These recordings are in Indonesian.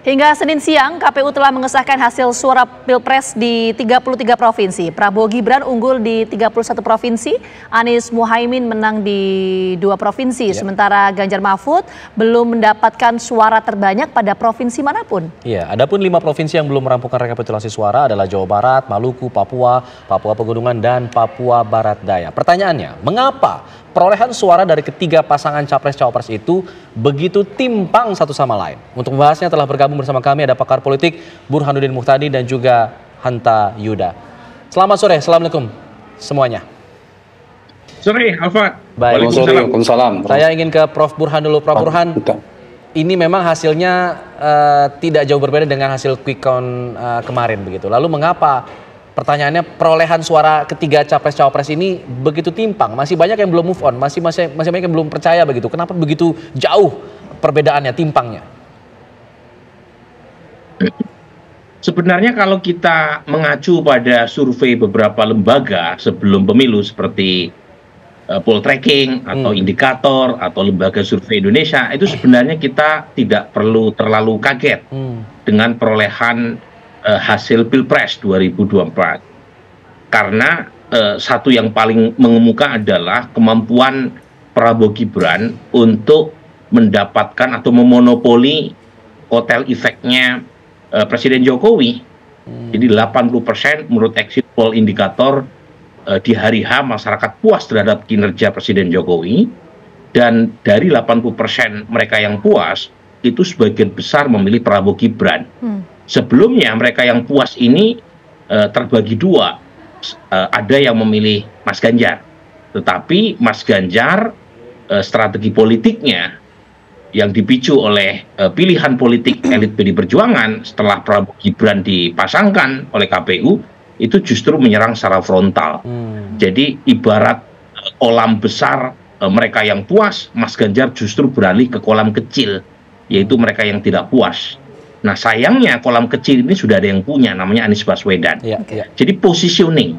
Hingga Senin siang, KPU telah mengesahkan hasil suara Pilpres di 33 provinsi. Prabowo Gibran unggul di 31 provinsi, Anies Muhaimin menang di 2 provinsi. Sementara Ganjar Mahfud belum mendapatkan suara terbanyak pada provinsi manapun. Iya, adapun 5 provinsi yang belum merampungkan rekapitulasi suara adalah Jawa Barat, Maluku, Papua, Papua Pegunungan, dan Papua Barat Daya. Pertanyaannya, mengapa perolehan suara dari ketiga pasangan capres-cawapres itu begitu timpang satu sama lain? Untuk membahasnya telah bergabung bersama kami ada pakar politik Burhanuddin Muhtadi dan juga Hanta Yuda. Selamat sore, assalamualaikum semuanya. Sore, Alfat. Baik, Waalaikumsalam. Saya ingin ke Prof Burhan dulu. Prof Burhan, ini memang hasilnya tidak jauh berbeda dengan hasil quick count kemarin begitu. Lalu mengapa pertanyaannya perolehan suara ketiga capres-cawapres ini begitu timpang? Masih banyak yang belum move on, masih banyak yang belum percaya begitu. Kenapa begitu jauh perbedaannya, timpangnya? Sebenarnya kalau kita mengacu pada survei beberapa lembaga sebelum pemilu seperti poll tracking atau indikator atau lembaga survei Indonesia, itu sebenarnya kita tidak perlu terlalu kaget dengan perolehan hasil Pilpres 2024. Karena satu yang paling mengemuka adalah kemampuan Prabowo Gibran untuk mendapatkan atau memonopoli kotel efeknya Presiden Jokowi. Jadi 80% menurut exit poll indikator di hari H masyarakat puas terhadap kinerja Presiden Jokowi, dan dari 80% mereka yang puas itu sebagian besar memilih Prabowo Gibran. Sebelumnya mereka yang puas ini terbagi dua, ada yang memilih Mas Ganjar, tetapi Mas Ganjar strategi politiknya yang dipicu oleh pilihan politik elit PDI Perjuangan setelah Prabowo Gibran dipasangkan oleh KPU itu justru menyerang secara frontal. Jadi ibarat kolam besar mereka yang puas, Mas Ganjar justru beralih ke kolam kecil, yaitu mereka yang tidak puas. Nah sayangnya kolam kecil ini sudah ada yang punya, namanya Anies Baswedan. Jadi positioning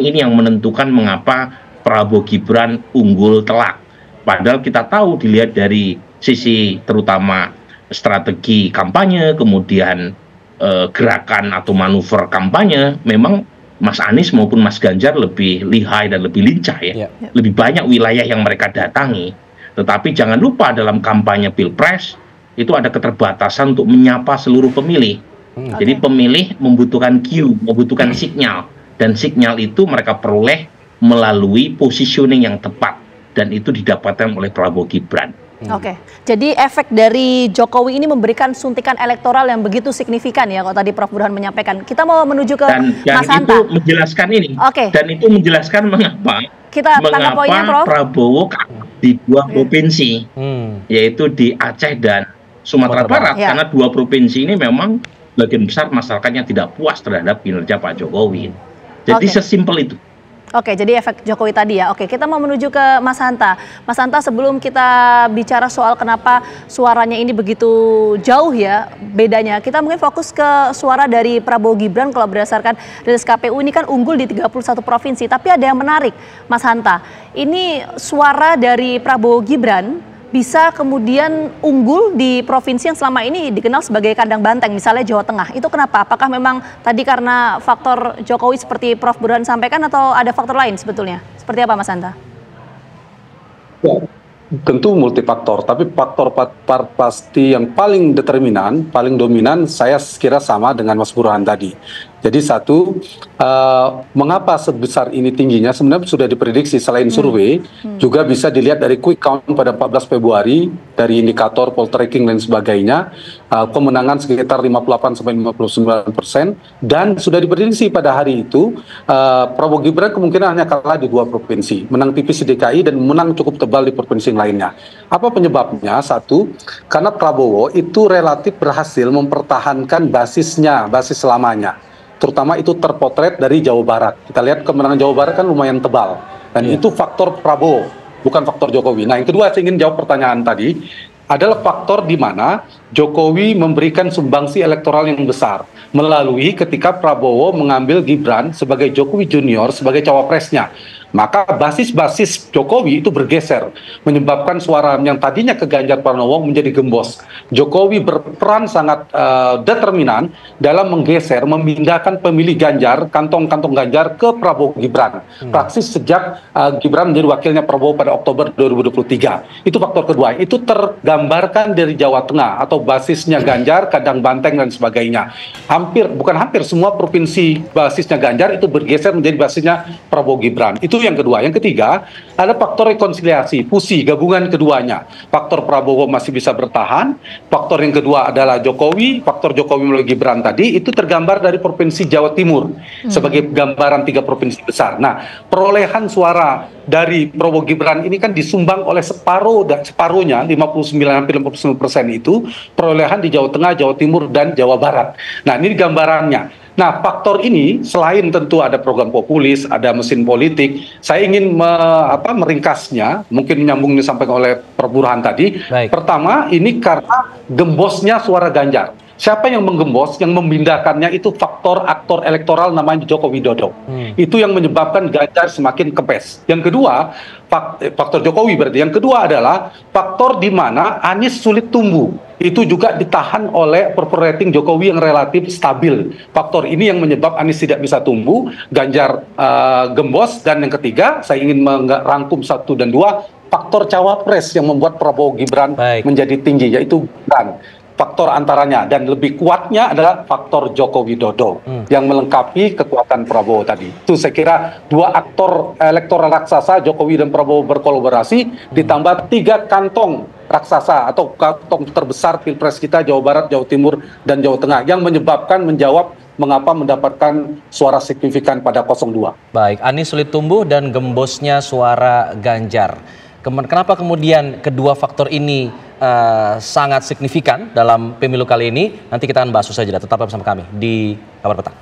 ini yang menentukan mengapa Prabowo Gibran unggul telak. Padahal kita tahu dilihat dari sisi terutama strategi kampanye, kemudian gerakan atau manuver kampanye, memang Mas Anies maupun Mas Ganjar lebih lihai dan lebih lincah ya. Lebih banyak wilayah yang mereka datangi. Tetapi jangan lupa dalam kampanye Pilpres itu ada keterbatasan untuk menyapa seluruh pemilih. Jadi pemilih membutuhkan cue, membutuhkan sinyal. Dan sinyal itu mereka peroleh melalui positioning yang tepat. Dan itu didapatkan oleh Prabowo Gibran. Oke, jadi efek dari Jokowi ini memberikan suntikan elektoral yang begitu signifikan ya, kalau tadi Prof Burhan menyampaikan. Kita mau menuju ke Mas Hanta. Dan itu menjelaskan ini. Dan itu menjelaskan mengapa Prabowo di 2 provinsi, yaitu di Aceh dan Sumatera Barat. Karena 2 provinsi ini memang bagian besar masyarakatnya tidak puas terhadap kinerja Pak Jokowi. Jadi sesimpel itu. Oke, jadi efek Jokowi tadi ya. Oke, kita mau menuju ke Mas Hanta. Mas Hanta, sebelum kita bicara soal kenapa suaranya ini begitu jauh ya bedanya, kita mungkin fokus ke suara dari Prabowo Gibran. Kalau berdasarkan rilis KPU ini kan unggul di 31 provinsi. Tapi ada yang menarik, Mas Hanta. Ini suara dari Prabowo Gibran bisa kemudian unggul di provinsi yang selama ini dikenal sebagai kandang banteng, misalnya Jawa Tengah. Itu kenapa? Apakah memang tadi karena faktor Jokowi seperti Prof Burhan sampaikan atau ada faktor lain sebetulnya? Seperti apa Mas Hanta? Tentu multifaktor, tapi faktor pasti yang paling determinan, paling dominan saya kira sama dengan Mas Burhan tadi. Jadi satu, mengapa sebesar ini tingginya sebenarnya sudah diprediksi selain survei, juga bisa dilihat dari quick count pada 14 Februari, dari indikator poll tracking dan sebagainya, kemenangan sekitar 58-59%, dan sudah diprediksi pada hari itu, Prabowo Gibran kemungkinan hanya kalah di 2 provinsi, menang tipis di DKI dan menang cukup tebal di provinsi lainnya. Apa penyebabnya? Satu, karena Prabowo itu relatif berhasil mempertahankan basisnya, basis lamanya. Terutama itu terpotret dari Jawa Barat. Kita lihat kemenangan Jawa Barat kan lumayan tebal. Dan itu faktor Prabowo, bukan faktor Jokowi. Nah yang kedua saya ingin jawab pertanyaan tadi, adalah faktor di mana Jokowi memberikan sumbangsi elektoral yang besar melalui ketika Prabowo mengambil Gibran sebagai Jokowi Junior sebagai cawapresnya. Maka basis-basis Jokowi itu bergeser, menyebabkan suara yang tadinya ke Ganjar Pranowo menjadi gembos. Jokowi berperan sangat determinan dalam menggeser, memindahkan pemilih Ganjar, kantong-kantong Ganjar ke Prabowo Gibran. Praksis sejak Gibran menjadi wakilnya Prabowo pada Oktober 2023. Itu faktor kedua. Itu tergambarkan dari Jawa Tengah atau basisnya Ganjar, Kadang Banteng dan sebagainya. Bukan hampir semua provinsi basisnya Ganjar itu bergeser menjadi basisnya Prabowo Gibran. Itu yang kedua. Yang ketiga, ada faktor rekonsiliasi, fusi, gabungan keduanya. Faktor Prabowo masih bisa bertahan, faktor yang kedua adalah Jokowi, faktor Jokowi melalui Gibran tadi, itu tergambar dari Provinsi Jawa Timur, sebagai gambaran 3 provinsi besar. Nah, perolehan suara dari Prabowo Gibran ini kan disumbang oleh separuhnya, 59, hampir 59% itu, perolehan di Jawa Tengah, Jawa Timur, dan Jawa Barat. Nah, ini gambarannya. Nah, faktor ini selain tentu ada program populis, ada mesin politik, saya ingin meringkasnya, mungkin nyambung disampaikan oleh Prof. Burhan tadi. Baik. Pertama, ini karena gembosnya suara Ganjar. Siapa yang menggembos, yang memindahkannya itu faktor aktor elektoral namanya Joko Widodo. Itu yang menyebabkan Ganjar semakin kempes. Yang kedua, faktor Jokowi berarti. Yang kedua adalah faktor di mana Anies sulit tumbuh. Itu juga ditahan oleh approval rating Jokowi yang relatif stabil. Faktor ini yang menyebab Anies tidak bisa tumbuh, Ganjar gembos, dan yang ketiga, saya ingin merangkum 1 dan 2, faktor cawapres yang membuat Prabowo Gibran menjadi tinggi, yaitu Gibran. Faktor antaranya dan lebih kuatnya adalah faktor Joko Widodo yang melengkapi kekuatan Prabowo tadi. Itu saya kira 2 aktor elektoral raksasa, Jokowi dan Prabowo berkolaborasi, ditambah 3 kantong raksasa atau kantong terbesar Pilpres kita, Jawa Barat, Jawa Timur, dan Jawa Tengah, yang menyebabkan menjawab mengapa mendapatkan suara signifikan pada 02. Baik, Anies sulit tumbuh dan gembosnya suara Ganjar. Kenapa kemudian kedua faktor ini sangat signifikan dalam pemilu kali ini? Nanti kita akan bahas usai jeda. Tetap bersama kami di Kabar Petang.